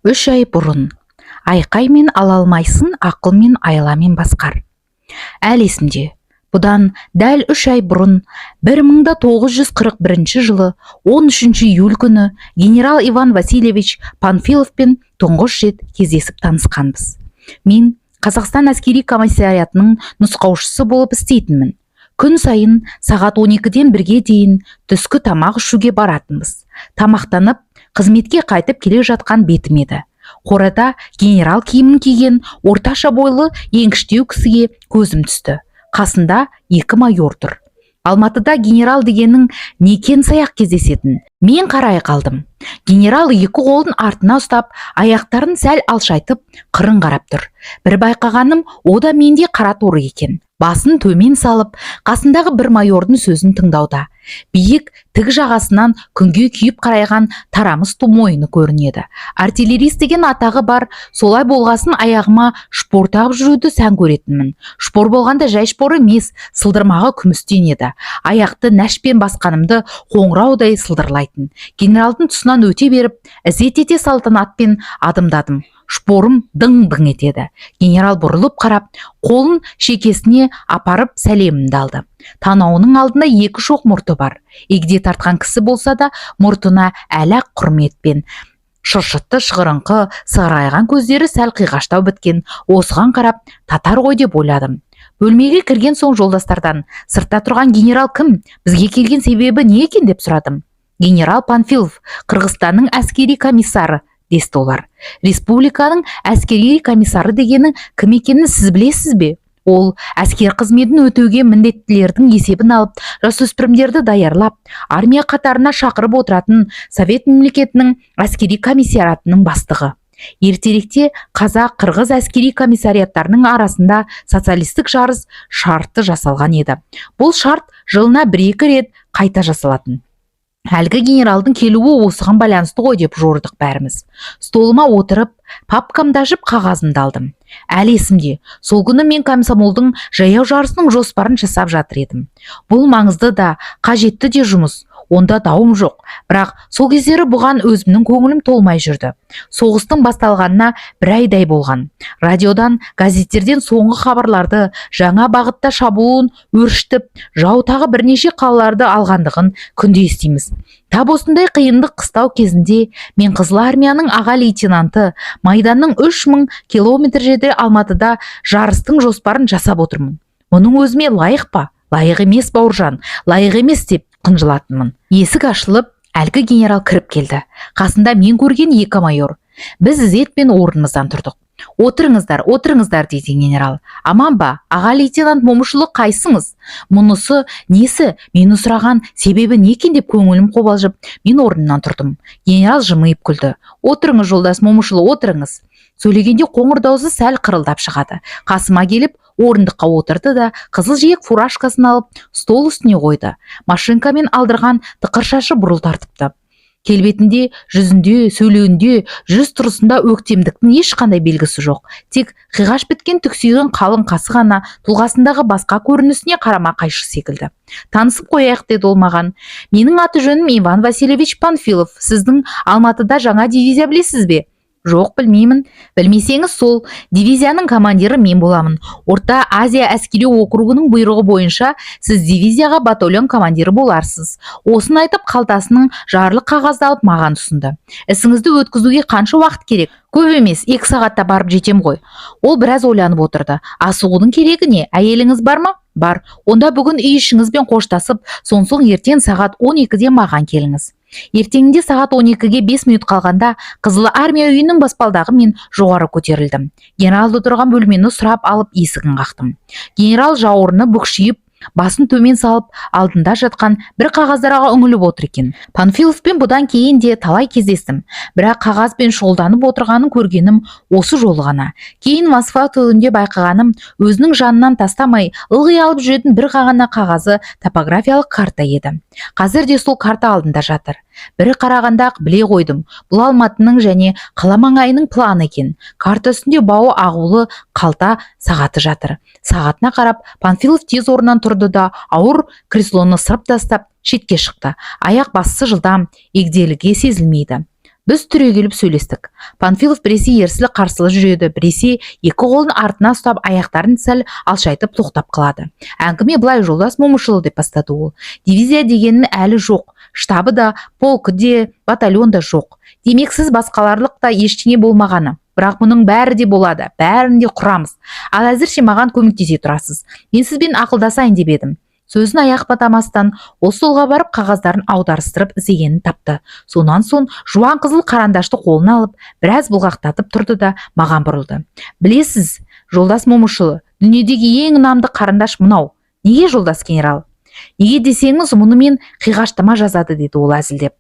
3 ай бұрын. Айқаймен ала алмайсың, ақылмен айламен басқар. Әл есімде. Бұдан дәл 3 ай бұрын 1941 жылы 13 июль күні генерал Иван Васильевич Панфиловпен тұңғыш рет кездесіп танысқанбыз. Мен Қазақстан әскери комиссариатының нұсқаушысы болып істейтінмін. Күн сайын сағат 12-ден 1-ге дейін түскі тамақ ішуге баратынбыз. Тамақтанып, қызметке қайтып келе жатқан бетім еді. Қорада генерал киімін киген орташа бойлы еңкіштеу кісіге көзім түсті. Қасында 2 майор тұр. Алматыда генерал дегенің некен саяқ кездесетін. Мен қарай қалдым. Генерал 2 қолын артына ұстап, аяқтарын сәл алшайтып, қырын қарап тұр. Бір байқағаным, о да менде қара торы екен. Басын төмен салып, қасындағы бір майордың сөзін тыңдауда. Биік тік жағасынан күнге күйіп қарайған тарамыс мойыны көрінеді. Артиллерист деген атағы бар, солай болғасын аяғыма шпор тағып жүруді сән көретінмін. Шпор болғанда жай шпор емес, сылдырмағы күмістен еді. Аяқты нәшпен басқанымды қоңыраудай сылдырлайтын. Генералдың тұсынан өте беріп, ізет ете салтанатпен адымдадым. Шпорым дың-дың етеді. Генерал бұрылып қарап, қолын шекесіне апарып сәлемімді алды. Танауының алдында 2 шоқ мұрты бар. Егде тартқан кісі болса да, мұртына әлі құрметпен. Шыршытты шығырыңқы, сығырайған көздері сәл қиғаштау біткен. Осыған қарап, татар ғой деп ойладым. Бөлмеге кірген соң жолдастардан, сыртта тұрған генерал кім? Бізге келген себебі не екен деп сұрадым. Генерал Панфилов, Қырғызстанның әскери комиссары, десті олар. Республиканың әскери комиссары дегенің кім екенін сіз білесіз бе? Ол әскер қызметін өтеуге міндеттілердің есебін алып, жасөспірімдерді даярлап, армия қатарына шақырып отыратын Совет мемлекетінің әскери комиссариатының бастығы. Ертеректе Қазақ-Қырғыз әскери комиссариаттарының арасында социалистік жарыс шарты жасалған еді. Бұл шарт жылына 1-2 рет қайта жасалатын. Әлгі генералдың келуі осыған байланысты ғой деп жордық бәріміз. Столыма отырып, папкамды ашып қағазымды алдым. Әлі есімде, сол күні мен комсомолдың жаяу жарысының жоспарын жасап жатыр едім. Бұл маңызды да, қажетті де жұмыс. Онда дауым жоқ, бірақ сол кездері бұған өзімнің көңілім толмай жүрді. Соғыстың басталғанына 1 айдай болған. Радиодан, газеттерден соңғы хабарларды, жаңа бағытта шабуылын өршітіп, жау тағы бірнеше қалаларды алғандығын күнде естиміз. Тап осындай қиындық қыстау кезінде мен Қызыл армияның аға лейтенанты Майданның 3000 километр жерде Алматыда жарыстың жоспарын жасап отырмын. Мұның өзіме лайық па? Лайық емес, бауыржан, лайық емес деп қынжылатынмын. Есік ашылып, әлгі генерал кіріп келді. Қасында мен көрген 2 майор. Біз ізетпен орнымыздан тұрдық. Отырыңыздар, дейді генерал. Аман ба, аға лейтенант Момышұлы қайсыңыз? Мұнысы несі? Мені сұраған себебі не екен деп көңілім қобалжып, мен орнымнан тұрдым. Генерал жымиып күлді. Отырыңыз, жолдас Момышұлы, отырыңыз. Сөйлегенде қоңыр даусы сәл қырылдап шығады. Қасыма келіп, орындыққа отырды да қызыл жиек фуражкасын алып стол үстіне қойды. Машинкамен алдырған тықыр шашы бурыл тартыпты. Келбетінде, жүзінде, сөйлеуінде, жүз тұрысында өктемдіктің ешқандай белгісі жоқ. Тек қиғаш біткен түксиген қалың қасы ғана тұлғасындағы басқа көрінісіне қарама қайшы секілді. Танысып қояйық деді ол маған. Менің аты жөнім Иван Васильевич Панфилов. Сіздің Алматыда жаңа дивизия білесіз бе? Жоқ, білмеймін. Білмесеңіз, сол дивизияның командирі мен боламын. Орта Азия әскери округының бұйрығы бойынша сіз дивизияға батальон командирі боларсыз. Осын айтып, қалтасының жарлық қағазды алып маған ұсынды. Ісіңізді өткізуге қанша уақыт керек? Көп емес, 2 сағатта барып жетем ғой. Ол біраз ойланып отырды. Асығудың керегі не? Әйеліңіз бар ма? Бар. Онда бүгін үй ішіңізбен қоштасып, соң ертең сағат 12-де маған келіңіз. Ертеңінде сағат 12-ге 5 минут қалғанда Қызыл армия үйінің баспалдағы мен жоғары көтерілдім. Генералды тұрған бөлмені сұрап алып есігін қақтым. Генерал жауырыны бүкшиіп, басын төмен салып, алдында жатқан бір қағаздарға үңіліп отыр екен. Панфиловпен бұдан кейін де талай кездестім, бірақ қағазбен шұғылданып отырғанын көргенім осы жолы ғана. Кейін Москва төлінде байқағаным, өзінің жанынан тастамай ылғи алып жүретін бір ғана қағазы топографиялық карта еді. Қазір де сол карта алдында жатыр. Бірі қарағанда біле қойдым. Бұл Алматының және қала маңайының планы екен. Карта үстінде бауы ағулы қалта сағаты жатыр. Сағатына қарап, Панфилов тез орнынан тұрды да ауыр креслоны сырып тастап шетке шықты. Аяқ басысы жылдам, егделігі сезілмейді. Біз түрегеліп сөйлестік. Панфилов біресе ерсілі-қарсылы жүреді, біресе екі қолын артына ұстап аяқтарын сәл алшайтып тоқтап қалады. Әңгіме былай: жолдас Момышұлы, деп бастады ол. Дивизия дегеннің әлі жоқ. Штабы да, полкі де, батальон да жоқ. Демек сіз басқаларлық та ештеңе болмағаны. Бірақ мұның бәрі де болады, бәрін де құрамыз. Ал әзірше маған көмектесе тұрасыз. Мен сізбен ақылдасайын деп едім. Сөзін аяқ батамастан ол столға барып қағаздарын аударыстырып іздегенін тапты. Сонан соң жуан қызыл қарандашты қолына алып, біраз бұлғақтатып тұрды да маған бұрылды. Білесіз, жолдас Момышұлы, дүниедегі ең ұнамды қарандаш мынау. Неге, жолдас генерал? Неге десеңіз, мұны мен қиғаштама жазады, деді ол әзілдеп.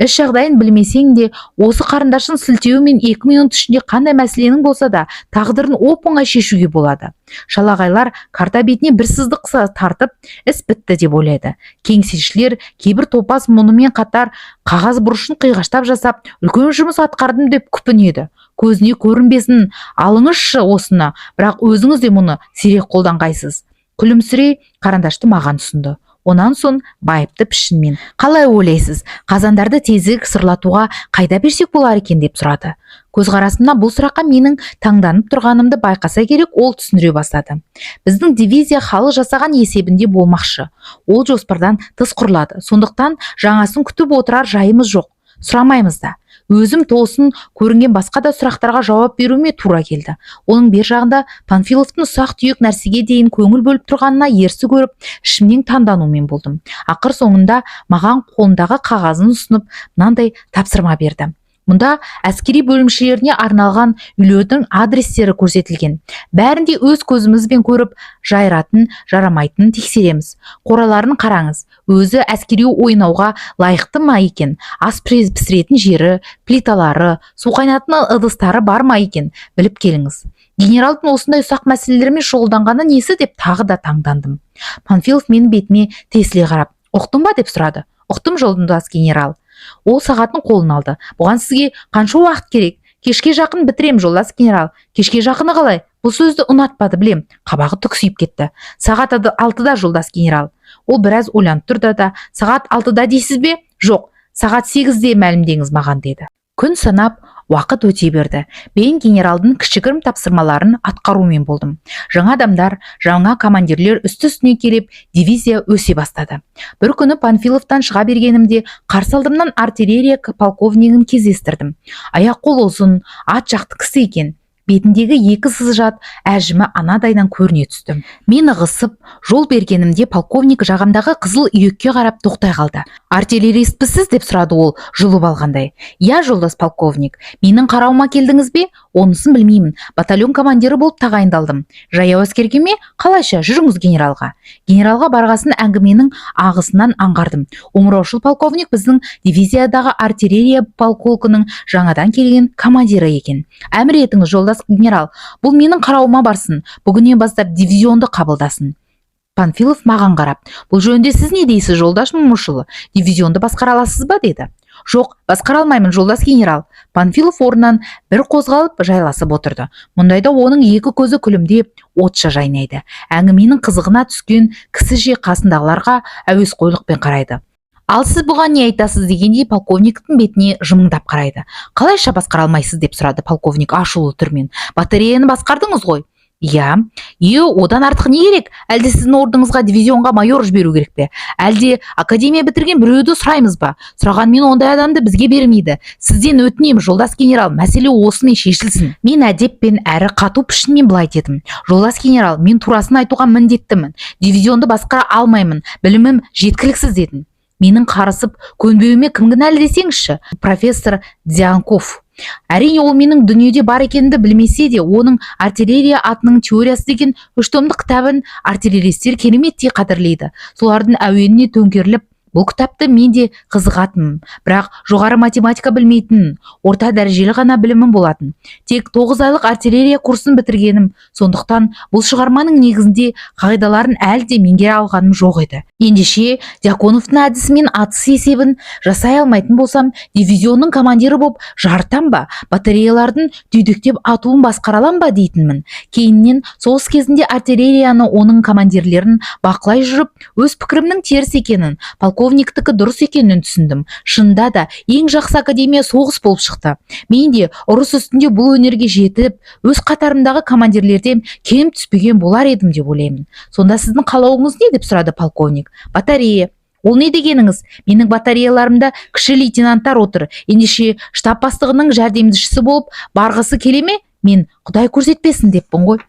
Іс жағдайын білмесең де, осы қарындашын сілтеумен 2 минут ішінде қандай мәселенің болса да тағдырын оп-оңай шешуге болады. Шалағайлар карта бетіне бір сыздық тартып, іс бітті деп ойлайды. Кеңсешілер кейбір топас мұнымен қатар қағаз бұрышын қиғаштап жасап, үлкен жұмыс атқардым деп күпінеді. Көзіне көрінбесін, алыңызшы осыны, бірақ өзіңіз де мұны сирек қолданғайсыз. Күлімсірей қарандашты маған ұсынды. Онан соң байыпты пішінмен: қалай ойлайсыз, қазандарды тезірек сырлатуға қайда берсек болар екен, деп сұрады. Көзқарасымнан бұл сұраққа менің таңданып тұрғанымды байқаса керек, ол түсіндіре бастады. Біздің дивизия халық жасаған есебінде болмақшы. Ол жоспардан тыс құрылады. Сондықтан жаңасын күтіп отырар жайымыз жоқ. Сұрамаймыз да. Өзім тосын көрінген басқа да сұрақтарға жауап беруіме тура келді. Оның бер жағында Панфиловтың ұсақ-түйек нәрсеге дейін көңіл бөліп тұрғанына ерсі көріп, ішімнен таңданумен болдым. Ақыр соңында маған қолындағы қағазын ұсынып, мынандай тапсырма берді. Мұнда әскери бөлімшелеріне арналған үйлердің адрестері көрсетілген. Бәрінде өз көзімізбен көріп, жайратын, жарамайтынын тексереміз. Қораларын қараңыз. Өзі әскери ойнауға лайықты ма екен? Ас пісіретін жері, плиталары, су қайнатын ыдыстары бар ма екен? Біліп келіңіз. Генералдың осындай ұсақ мәселелермен шұғылданғаны несі, деп тағы да таңдандым. Панфилов менің бетіме тесіле қарап: ұқтың ба, деп сұрады. Ұқтым, жолдас генерал. Ол сағатын қолын алды. Бұған сізге қанша уақыт керек? Кешке жақын бітірем, жолдас генерал. Кешке жақыны қалай? Бұл сөзді ұнатпады, білем. Қабағы түксиіп кетті. Сағат 6-да, жолдас генерал. Ол біраз ойланып тұрды да: сағат 6-да дейсіз бе? Жоқ, сағат 8-де мәлімдеңіз маған, деді. Күн санап уақыт өте берді. Мен генералдың кішігірім тапсырмаларын атқарумен болдым. Жаңа адамдар, жаңа командирлер үсті-үстіне келіп, дивизия өсе бастады. Бір күні Панфиловтан шыға бергенімде қарсы алдымнан артиллерия полковнигін кездестірдім. Аяқ-қол ұзын, ат жақты кісі екен. Бетіндегі 2 сызжат әжімі анадайдан көріне түсті. Мен ығысып жол бергенімде полковник жағымдағы қызыл үйекке қарап тоқтай қалды. Артиллеристпісіз, деп сұрады ол жұлып алғандай. Я, жолдас полковник, менің қарауыма келдіңіз бе? Онысын білмеймін. Батальон командирі болып тағайындалдым. Жаяу әскерге ме? Қалайша, жүріңіз генералға. Генералға барғасын әңгіменің ағысынан аңғардым. Омыраушыл полковник біздің дивизиядағы артиллерия полкының жаңадан келген командирі екен. Әмір етіңіз, жолдас генерал, бұл менің қарауыма барсын. Бүгіннен бастап дивизионды қабылдасын. Панфилов маған қарап: бұл жөнінде сіз не дейсіз, жолдас Момышұлы? Дивизионды басқара аласыз ба, деді. Жоқ, басқара алмаймын, жолдас генерал. Панфилов орнынан бір қозғалып жайласып отырды. Мұндайда оның 2 көзі күлімдеп, отша жайнайды. Әңгіменің қызығына түскен кісіше қасындағыларға әуесқойлықпен қарайды. Ал сіз бұған не айтасыз, дегендей полковниктің бетіне жымыңдап қарайды. Қалайша басқара алмайсыз, деп сұрады полковник ашулы түрмен. Батареяны басқардыңыз ғой? Иә, одан артық не керек? Әлде сіздің орныңызға дивизионға майор жіберу керек пе? Әлде академия бітірген біреуді сұраймыз ба? Сұрағанмен ондай адамды бізге бермейді. Сізден өтінем, жолдас генерал, мәселе осымен шешілсін. Мен әдеппен әрі қату пішінмен былай дедім: жолдас генерал, мен турасын айтуға міндеттімін. Дивизионды басқара алмаймын, білімім жеткіліксіз, дедім. Менің қарысып көнбеуіме кім кінәлі десеңізші? Профессор Дзянков. Әрине, ол менің дүниеде бар екенімді білмесе де, оның артиллерия атының теориясы деген 3 томдық кітабын артиллеристер кереметтей қадірлейді. Солардың әуеніне төңкеріліп, бұл кітапты мен де қызығатынмын, бірақ жоғары математика білмейтінмін, орта дәрежелі ғана білімім болатын. Тек 9 айлық артиллерия курсын бітіргенім, сондықтан бұл шығарманың негізінде қағидаларын әлі де меңгере алғаным жоқ еді. Ендеше Дьяконовтың әдісімен атыс есебін жасай алмайтын болсам, дивизионның командирі болып жарытам ба, батареялардың түйдектеп атуын басқара алам ба дейтінмін. Кейіннен соғыс кезінде артиллерияны, оның командирлерін бақылай жүріп, өз пікірімнің теріс екенін полковниктікі дұрыс екенін түсіндім. Шынында да ең жақсы академия соғыс болып шықты. Мен де ұрыс үстінде бұл өнерге жетіп, өз қатарымдағы командирлерден кем түспеген болар едім деп ойлаймын. Сонда сіздің қалауыңыз не деп сұрады полковник. Батарея. Ол не дегеніңіз? Менің батареяларымда кіші лейтенанттар отыр. Ендеше штаб бастығының жәрдемдішісі болып барғысы келе ме? Мен Құдай көрсетпесін деппін ғой.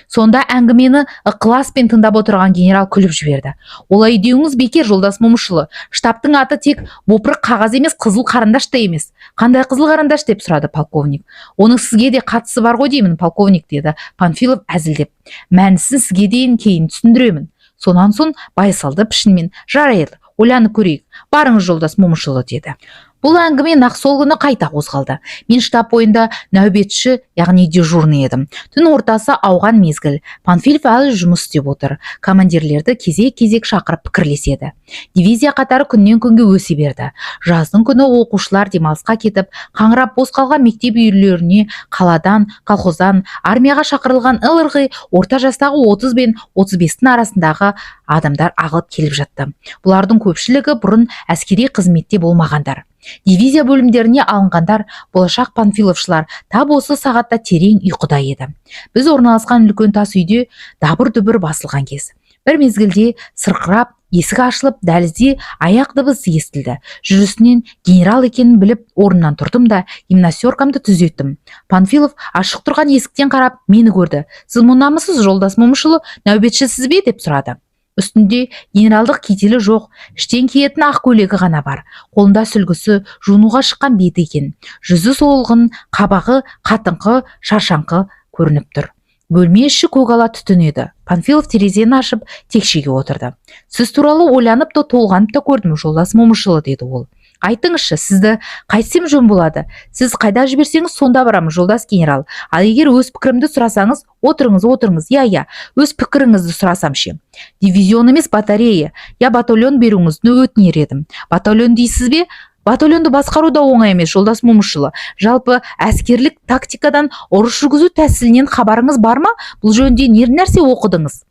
Сонда әңгімені ықыласпен тыңдап отырған генерал күліп жіберді. Олай деуіңіз бекер, жолдас Момышұлы. Штабтың аты тек бопырық қағаз емес, қызыл қарандаш та емес. Қандай қызыл қарандаш деп сұрады полковник. Оның сізге де қатысы бар ғой деймін, полковник, деді Панфилов әзілдеп. Мәнісін сізге дейін кейін түсіндіремін. Сонан соң байсалды пішінмен, жарайды, ойланып көрейік. Барыңыз, жолдас Момышұлы, деді. Бұл әңгіме нақ сол күні қайта қозғалды. Мен штаб бойында нәубетші, яғни дежурный едім. Түн ортасы ауған мезгіл. Панфилов әлі жұмыс істеп отыр. Командирлерді кезек-кезек шақырып пікірлеседі. Дивизия қатары күннен күнге өсе берді. Жаздың күні оқушылар демалысқа кетіп, қаңырап бос қалған мектеп үйлеріне қаладан, колхоздан, армияға шақырылған ылғи орта жастағы 30 бен 35-тің арасындағы адамдар ағылып келіп жатты. Бұлардың көпшілігі бұрын әскери қызметте болмағандар. Дивизия бөлімдеріне алынғандар, болашақ панфиловшылар тап осы сағатта терең ұйқыда еді. Біз орналасқан үлкен тас үйде дабыр-дүбір басылған кез. Бір мезгілде сырқырап, есік ашылып, дәлізде аяқ дыбысы естілді. Жүрісінен генерал екенін біліп, орнынан тұрдым да гимнастеркамды түзеттім. Панфилов ашық тұрған есіктен қарап мені көрді. Сіз мұнамысыз, жолдас Момышұлы, нәубетшісіз бе деп сұрады. Үстінде генералдық кителі жоқ, іштен киетін ақ көйлегі ғана бар. Қолында сүлгісі, жуынуға шыққан беті екен. Жүзі солғын, қабағы қатыңқы, шаршаңқы көрініп тұр. Бөлме іші көгала түтін еді. Панфилов терезені ашып текшеге отырды. Сіз туралы ойланып та толғанып та көрдім, жолдас Момышұлы, деді ол. Айтыңызшы, сізді қайтсем жөн болады? Сіз қайда жіберсеңіз, сонда барамын, жолдас генерал. Ал егер өз пікірімді сұрасаңыз, отырыңыз, я, өз пікіріңізді сұрасам ше. Дивизион емес, батарея, я батальон беруіңізді өтінер едім. Батальон дейсіз бе? Батальонды басқару да оңай емес, жолдас Момышұлы. Жалпы әскерлік тактикадан, ұрыс жүргізу тәсілінен хабарыңыз бар ма? Бұл жөнінде не нәрсе оқыдыңыз?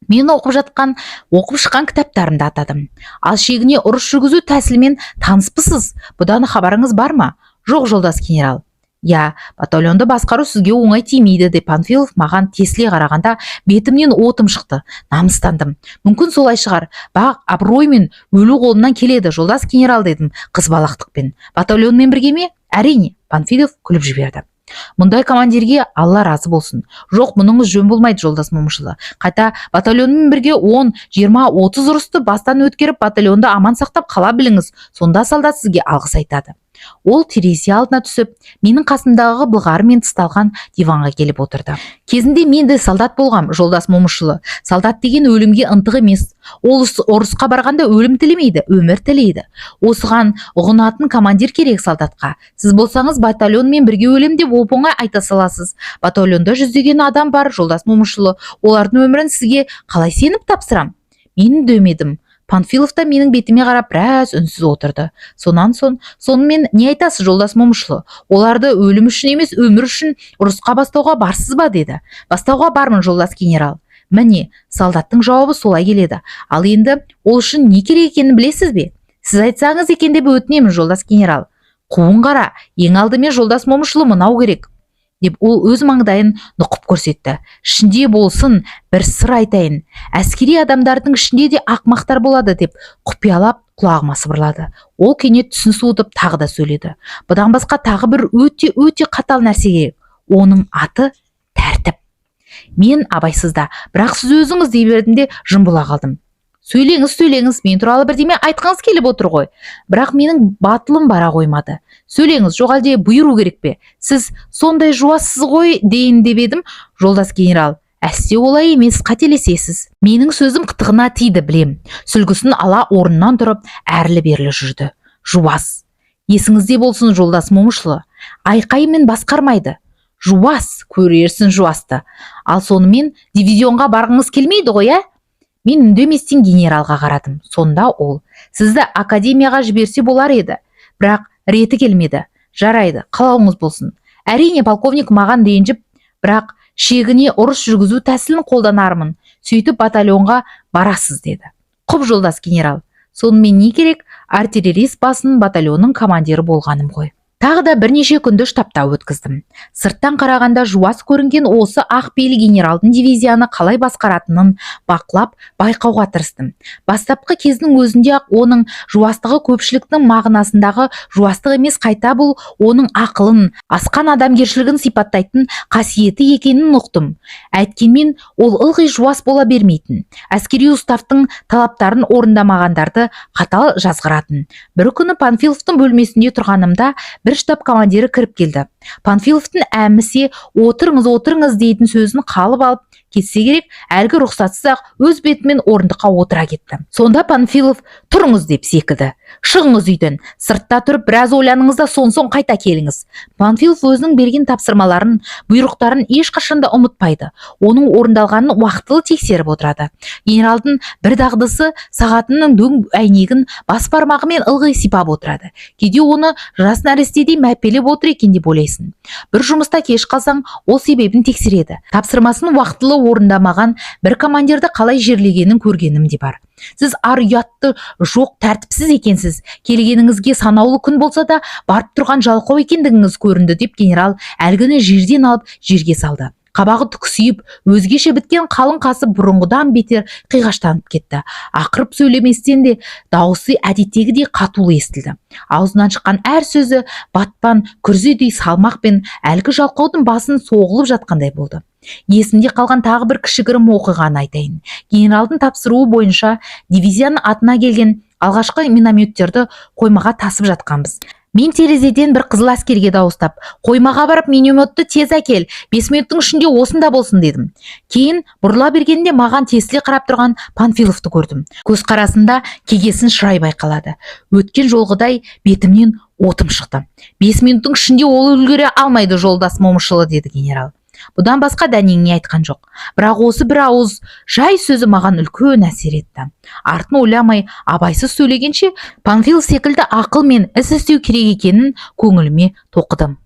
Мен оқып шыққан кітаптарымды атадым. Ал шегіне ұрыс жүргізу тәсілімен таныспысыз? Бұдан хабарыңыз бар ма? Жоқ, жолдас генерал. Я, батальонды басқару сізге оңай тимейді, деп Панфилов маған тесіле қарағанда бетімнен отым шықты. Намыстандым. Мүмкін солай шығар. Бақ абыроймен өлу қолымнан келеді, жолдас генерал, дедім қызбалақтықпен. Батальонмен бірге ме? Әрине, Панфилов күліп жіберді. Мұндай командирге Алла разы болсын. Жоқ, мұныңыз жөн болмайды, жолдас Момышұлы. Қайта батальонмен бірге 10, 20, 30 ұрысты бастан өткеріп, батальонды аман сақтап қала біліңіз. Сонда солдат сізге алғыс айтады. Ол терезе алдына түсіп, менің қасымдағы былғарымен тысталған диванға келіп отырды. Кезінде мен де солдат болғам, жолдас Момышұлы. Солдат деген өлімге ынтық емес. Ол ұрысқа барғанда өлім тілемейді, өмір тілейді. Осыған ұғынатын командир керек солдатқа. Сіз болсаңыз батальонмен бірге өлем деп оп-оңай айта саласыз. Батальонда жүздеген адам бар, жолдас Момышұлы. Олардың өмірін сізге қалай сеніп тапсырам? Мен дөмедім. Панфилов та менің бетіме қарап біраз үнсіз отырды. Сонымен не айтасыз, жолдас Момышұлы? Оларды өлім үшін емес, өмір үшін ұрысқа бастауға барсыз ба, деді. Бастауға бармын, жолдас генерал. Міне, солдаттың жауабы солай келеді. Ал енді ол үшін не керек екенін білесіз бе? Сіз айтсаңыз екен деп өтінемін, жолдас генерал. Қуын қара, ең алдымен жолдас Момышұлы мынау керек, деп ол өз маңдайын нұқып көрсетті. Ішінде болсын, бір сыр айтайын. Әскери адамдардың ішінде де ақмақтар болады, деп құпиялап құлағыма сыбырлады. Ол кенет түсін суытып тағы да сөйледі. Бұдан басқа тағы бір өте қатал нәрсе керек. Оның аты тәртіп. Мен абайсызда, бірақ сіз өзіңіз дей бердім де жымбыла қалдым. Сөйлеңіз, мен туралы бірдеме айтқыңыз келіп отыр ғой. Бірақ менің батылым бара қоймады. Сөйлеңіз, жоқ әлде бұйыру керек пе? Сіз сондай жуассыз ғой дейін деп едім, жолдас генерал. Әсте олай емес, қателесесіз. Менің сөзім қытығына тиді, білем. Сүлгісін ала орнынан тұрып, әрлі-берлі жүрді. Жуас. Есіңізде болсын, жолдас Момышұлы. Айқаймен басқармайды. Жуас, көрерсін жуасты. Ал сонымен дивизионға барғыңыз келмейді ғой, ә? Мен үндеместен генералға қарадым. Сонда ол, сізді академияға жіберсе болар еді. Бірақ реті келмеді. Жарайды, қалауыңыз болсын. Әрине, полковник маған ренжіп, бірақ шегіне ұрыс жүргізу тәсілін қолданармын. Сөйтіп батальонға барасыз, деді. Құп, жолдас генерал. Сонымен не керек, артиллерист басын батальонның командирі болғаным ғой. Тағы да бірнеше күнді штабта өткіздім. Сырттан қарағанда жуас көрінген осы ақ пейіл генералдың дивизияны қалай басқаратынын бақылап, байқауға тырыстым. Бастапқы кездің өзінде ақ оның жуастығы көпшіліктің мағынасындағы жуастық емес, қайта бұл оның ақылын, асқан адамгершілігін сипаттайтын қасиеті екенін ұқтым. Әйткенмен ол ылғи жуас бола бермейтін. Әскери уставтың талаптарын орындамағандарды қатал жазғыратын. Бір күні Панфиловтың бөлмесінде тұрғанымда бір штаб командирі кіріп келді. Панфиловтың әмісе отырыңыз дейтін сөзін қалып алып кетсе керек, әлгі рұқсатсыз ақ өз бетімен орындыққа отыра кетті. Сонда Панфилов тұрыңыз деп секіді. Шығыңыз үйден, сыртта тұрып біраз ойланыңыз да соң қайта келіңіз. Панфилов өзінің берген тапсырмаларын, бұйрықтарын ешқашанда ұмытпайды. Оның орындалғанын уақытылы тексеріп отырады. Генералдың бір дағдысы сағатының дөң әйнегін бас бармағымен ылғи сипап отырады. Кейде оны жас нәрестедей мәпелеп отыр екен деп ойлайсың. Бір жұмыста кеш қалсаң, ол себебін тексереді. Тапсырмасын уақытылы орындамаған бір командирді қалай жерлегенін көргенім де бар. Сіз ар ұятты, жоқ, тәртіпсіз екенсіз. Келгеніңізге санаулы күн болса да барып тұрған жалқау екендігіңіз көрінді деп генерал әлгіні жерден алып жерге салды. Қабағы түксиіп, өзгеше біткен қалың қасы бұрынғыдан бетер қиғаштанып кетті. Ақырып сөйлеместен де дауысы әдеттегідей қатулы естілді. Аузынан шыққан әр сөзі батпан күрзедей салмақпен әлгі жалқаудың басын соғылып жатқандай болды. Есімде қалған тағы бір кішігірім оқиғаны айтайын. Генералдың тапсыруы бойынша дивизияның атына келген алғашқы минометтерді қоймаға тасып жатқанбыз. Мен терезеден бір қызыл әскерге дауыстап, қоймаға барып минометті тез әкел, 5 минуттың ішінде осында болсын дедім. Кейін бұрыла бергенде маған тесіле қарап тұрған Панфиловты көрдім. Көзқарасында кегесін шырай байқалады. Өткен жолғыдай бетімнен отым шықты. 5 минуттың ішінде ол үлгере алмайды, жолдас Момышұлы, деді генерал. Бұдан басқа дәнеңе айтқан жоқ. Бірақ осы бір ауыз жай сөзі маған үлкен әсер етті. Артын ойламай, абайсыз сөйлегенше, Панфилов секілді ақыл мен іс істеу керек екенін көңіліме тоқыдым.